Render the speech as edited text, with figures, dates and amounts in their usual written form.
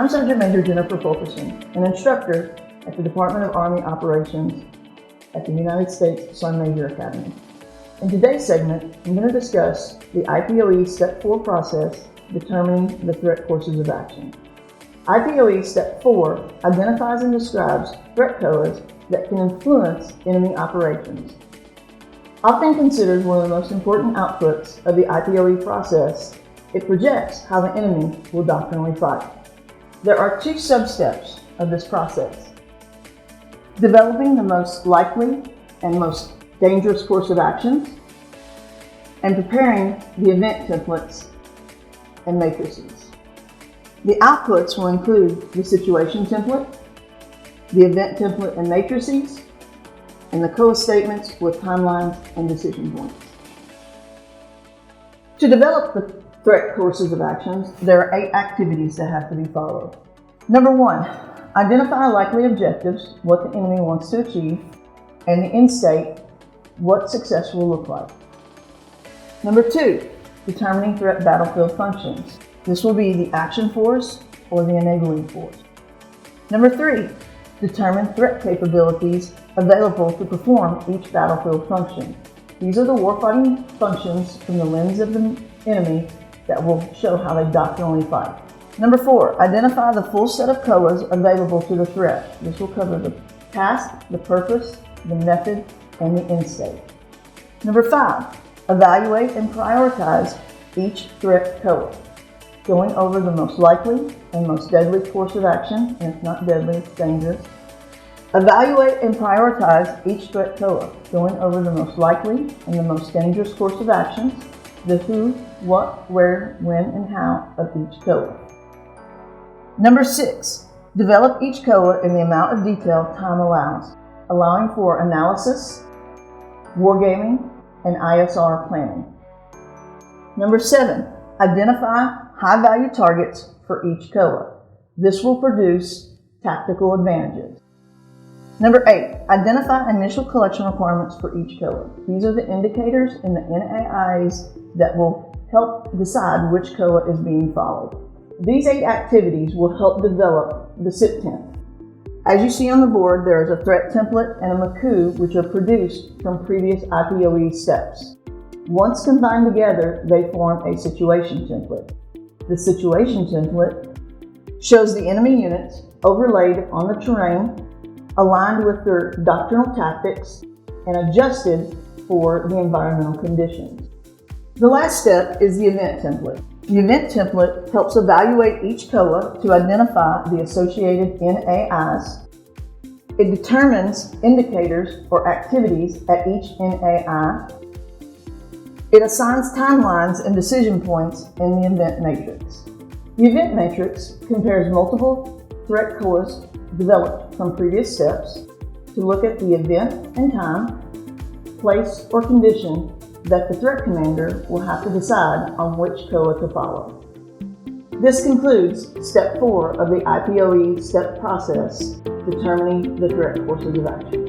I'm Sergeant Major Jennifer Fulkerson, an instructor at the Department of Army Operations at the United States Sergeant Major Academy. In today's segment, I'm going to discuss the IPOE Step 4 process, determining the threat courses of action. IPOE Step 4 identifies and describes threat COAs that can influence enemy operations. Often considered one of the most important outputs of the IPOE process, it projects how the enemy will doctrinally fight. There are two sub-steps of this process: developing the most likely and most dangerous course of actions, and preparing the event templates and matrices. The outputs will include the situation template, the event template and matrices, and the COA statements with timelines and decision points. To develop the threat courses of actions, there are 8 activities that have to be followed. Number 1, identify likely objectives, what the enemy wants to achieve, and the end state, what success will look like. Number 2, determining threat battlefield functions. This will be the action force or the enabling force. Number 3, determine threat capabilities available to perform each battlefield function. These are the warfighting functions from the lens of the enemy that will show how they doctrinally fight. Number 4, identify the full set of COAs available to the threat. This will cover the task, the purpose, the method, and the end state. Number 5, evaluate and prioritize each threat COA, going over the most likely and most deadly course of action, and if not deadly, it's dangerous. Evaluate and prioritize each threat COA, going over the most likely and the most dangerous course of actions, the who, what, where, when, and how of each COA. Number 6, develop each COA in the amount of detail time allows, allowing for analysis, wargaming, and ISR planning. Number 7, identify high-value targets for each COA. This will produce tactical advantages. Number 8, identify initial collection requirements for each COA. These are the indicators in the NAIs that will help decide which COA is being followed. These 8 activities will help develop the SIP temp. As you see on the board, there is a threat template and a MACU which are produced from previous IPOE steps. Once combined together, they form a situation template. The situation template shows the enemy units overlaid on the terrain, aligned with their doctrinal tactics, and adjusted for the environmental conditions. The last step is the event template. The event template helps evaluate each COA to identify the associated NAIs. It determines indicators or activities at each NAI. It assigns timelines and decision points in the event matrix. The event matrix compares multiple threat COAs developed from previous steps to look at the event and time, place, or condition that the threat commander will have to decide on which COA to follow. This concludes Step 4 of the IPOE step process, determining the threat courses of action.